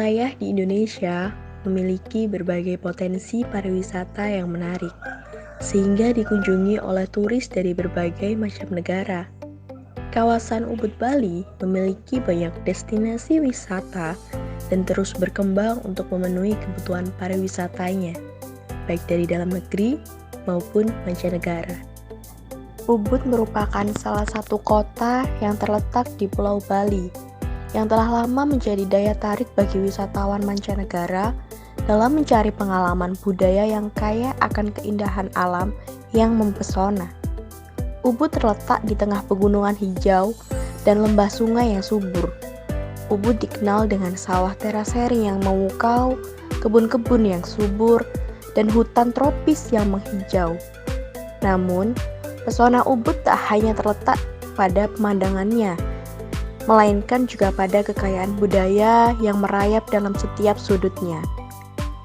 Wilayah di Indonesia memiliki berbagai potensi pariwisata yang menarik, sehingga dikunjungi oleh turis dari berbagai macam negara. Kawasan Ubud Bali memiliki banyak destinasi wisata dan terus berkembang untuk memenuhi kebutuhan pariwisatanya, baik dari dalam negeri maupun mancanegara. Ubud merupakan salah satu kota yang terletak di Pulau Bali, yang telah lama menjadi daya tarik bagi wisatawan mancanegara dalam mencari pengalaman budaya yang kaya akan keindahan alam yang mempesona. Ubud terletak di tengah pegunungan hijau dan lembah sungai yang subur. Ubud dikenal dengan sawah terasering yang memukau, kebun-kebun yang subur, dan hutan tropis yang menghijau. Namun, pesona Ubud tak hanya terletak pada pemandangannya, melainkan juga pada kekayaan budaya yang merayap dalam setiap sudutnya.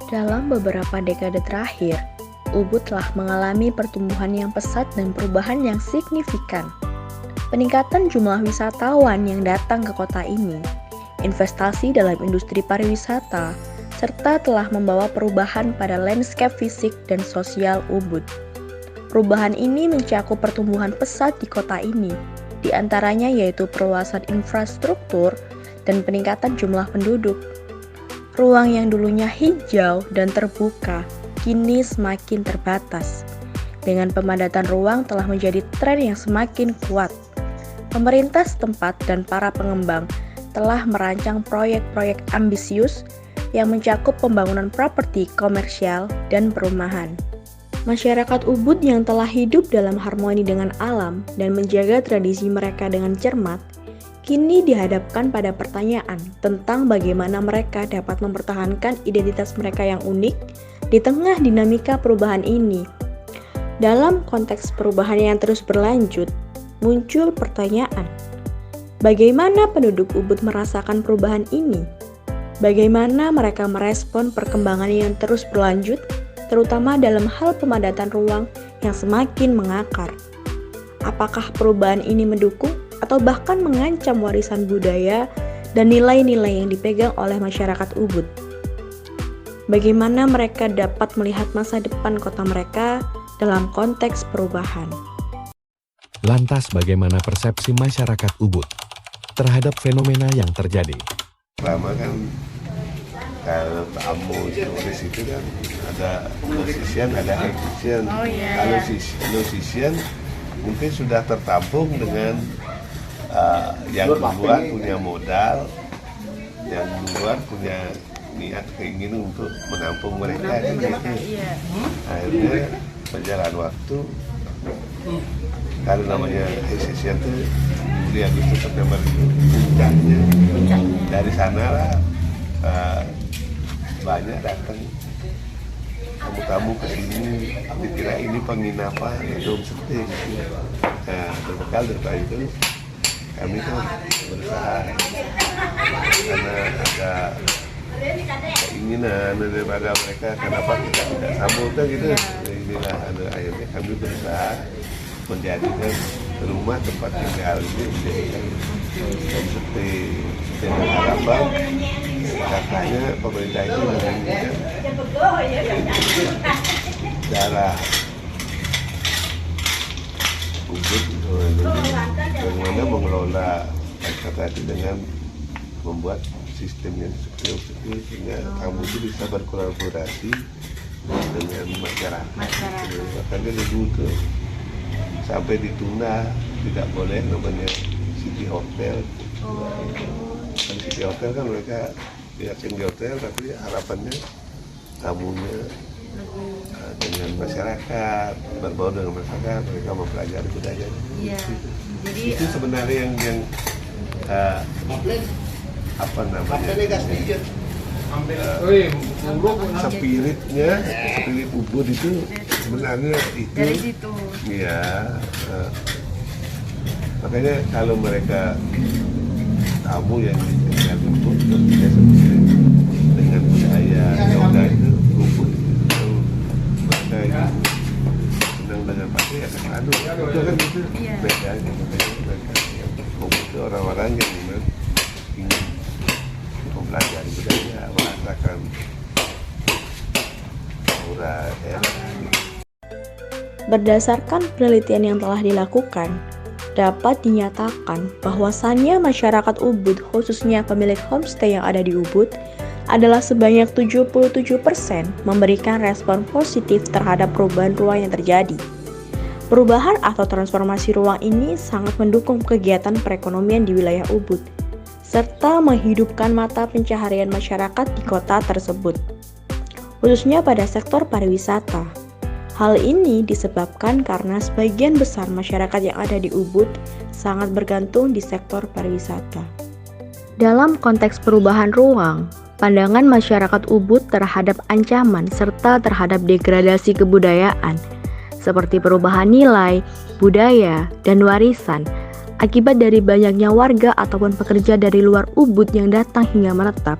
Dalam beberapa dekade terakhir, Ubud telah mengalami pertumbuhan yang pesat dan perubahan yang signifikan. Peningkatan jumlah wisatawan yang datang ke kota ini, investasi dalam industri pariwisata, serta telah membawa perubahan pada landscape fisik dan sosial Ubud. Perubahan ini mencakup pertumbuhan pesat di kota ini, di antaranya yaitu perluasan infrastruktur dan peningkatan jumlah penduduk. Ruang yang dulunya hijau dan terbuka kini semakin terbatas. Dengan pemadatan ruang telah menjadi tren yang semakin kuat. Pemerintah setempat dan para pengembang telah merancang proyek-proyek ambisius yang mencakup pembangunan properti komersial dan perumahan. Masyarakat Ubud yang telah hidup dalam harmoni dengan alam dan menjaga tradisi mereka dengan cermat, kini dihadapkan pada pertanyaan tentang bagaimana mereka dapat mempertahankan identitas mereka yang unik di tengah dinamika perubahan ini. Dalam konteks perubahan yang terus berlanjut, muncul pertanyaan, bagaimana penduduk Ubud merasakan perubahan ini? Bagaimana mereka merespon perkembangan yang terus berlanjut, terutama dalam hal pemadatan ruang yang semakin mengakar? Apakah perubahan ini mendukung atau bahkan mengancam warisan budaya dan nilai-nilai yang dipegang oleh masyarakat Ubud? Bagaimana mereka dapat melihat masa depan kota mereka dalam konteks perubahan? Lantas bagaimana persepsi masyarakat Ubud terhadap fenomena yang terjadi? Lama kan kalau tamu turis itu kan ada musician, ada musician. Kalau musician mungkin sudah tertampung dengan yang duluan punya modal, yang duluan punya niat keinginan untuk menampung mereka gitu. Akhirnya berjalan waktu, kalau namanya musician itu Juli Agustus September itu puncaknya. Dari sana lah banyak datang tamu-tamu ke sini, dikira ini penginapan atau homestay. Nah, berbekal dari itu kami kan berusaha karena ada keinginan daripada mereka, kenapa kita tidak sambut kan gitu. Inilah akhirnya kami berusaha menjadikan rumah tempat tinggal ini menjadikan homestay dengan harapan katanya pemerintah itu menginginkan darah Ubud bagaimana mengelola kata itu dengan membuat sistem yang seperti sehingga kamu itu bisa berkolaborasi dengan masyarakat. Makanya dulu itu sampai ditunda tidak boleh namanya City Hotel. Kan City Hotel kan mereka diasin di hotel, tapi harapannya tamunya dengan masyarakat, berbau dengan masyarakat, mereka mempelajari budaya. Iya. Jadi itu sebenarnya yang apa namanya? Spirit Ubud itu sebenarnya itu. dari situ. Iya. Makanya kalau mereka tamu yang tinggal di Ubud dia sendiri dengan budaya yoga itu Ubud itu mereka itu senang dengan pasti ya kan itu kan itu bedanya. Makanya mereka Ubud itu orang-orang yang memang ingin mempelajari budaya. daerah. Berdasarkan penelitian yang telah dilakukan, dapat dinyatakan bahwasannya masyarakat Ubud, khususnya pemilik homestay yang ada di Ubud, adalah sebanyak 77% memberikan respon positif terhadap perubahan ruang yang terjadi. Perubahan atau transformasi ruang ini sangat mendukung kegiatan perekonomian di wilayah Ubud, serta menghidupkan mata pencaharian masyarakat di kota tersebut, khususnya pada sektor pariwisata. Hal ini disebabkan karena sebagian besar masyarakat yang ada di Ubud sangat bergantung di sektor pariwisata. Dalam konteks perubahan ruang, pandangan masyarakat Ubud terhadap ancaman serta terhadap degradasi kebudayaan seperti perubahan nilai, budaya, dan warisan akibat dari banyaknya warga ataupun pekerja dari luar Ubud yang datang hingga menetap,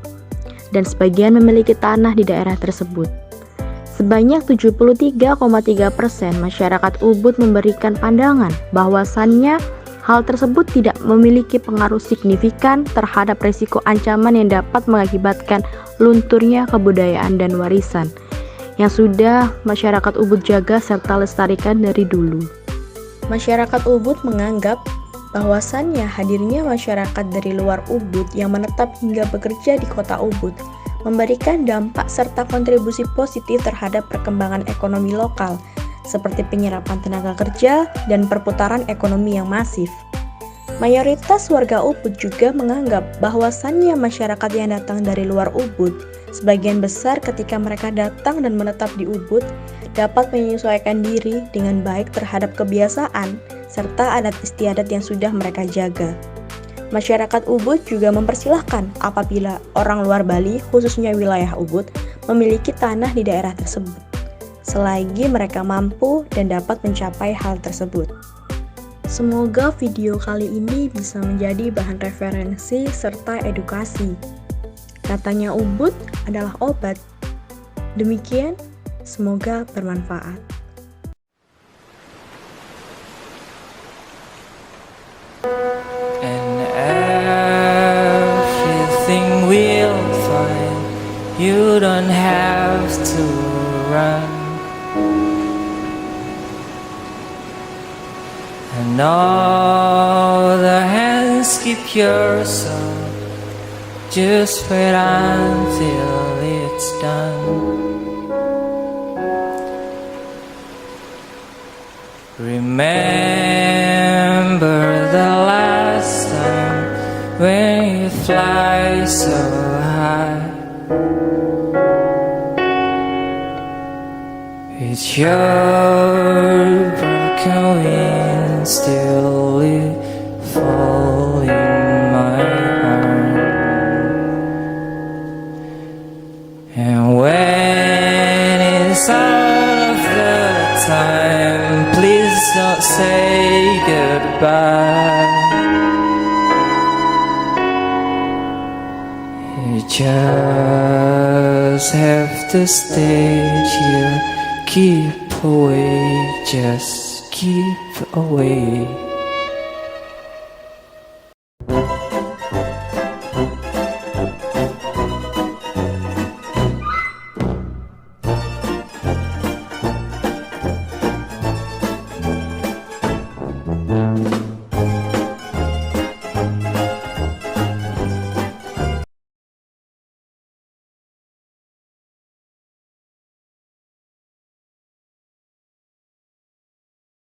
dan sebagian memiliki tanah di daerah tersebut. Sebanyak 73,3% masyarakat Ubud memberikan pandangan bahwasannya hal tersebut tidak memiliki pengaruh signifikan terhadap risiko ancaman yang dapat mengakibatkan lunturnya kebudayaan dan warisan yang sudah masyarakat Ubud jaga serta lestarikan dari dulu. Masyarakat Ubud menganggap bahwasannya hadirnya masyarakat dari luar Ubud yang menetap hingga bekerja di kota Ubud memberikan dampak serta kontribusi positif terhadap perkembangan ekonomi lokal, seperti penyerapan tenaga kerja dan perputaran ekonomi yang masif. Mayoritas warga Ubud juga menganggap bahwasannya masyarakat yang datang dari luar Ubud, sebagian besar ketika mereka datang dan menetap di Ubud, dapat menyesuaikan diri dengan baik terhadap kebiasaan serta adat istiadat yang sudah mereka jaga. Masyarakat Ubud juga mempersilahkan apabila orang luar Bali, khususnya wilayah Ubud, memiliki tanah di daerah tersebut, selagi mereka mampu dan dapat mencapai hal tersebut. Semoga video kali ini bisa menjadi bahan referensi serta edukasi. Katanya Ubud adalah obat. Demikian, semoga bermanfaat. You don't have to run, and all the hands keep your song. Just wait until it's done. Remember the last time when you fly so high. It's your broken wings still fall in my heart. And when it's out of the time, please don't say goodbye. You just have to stay here. Keep away, just keep away.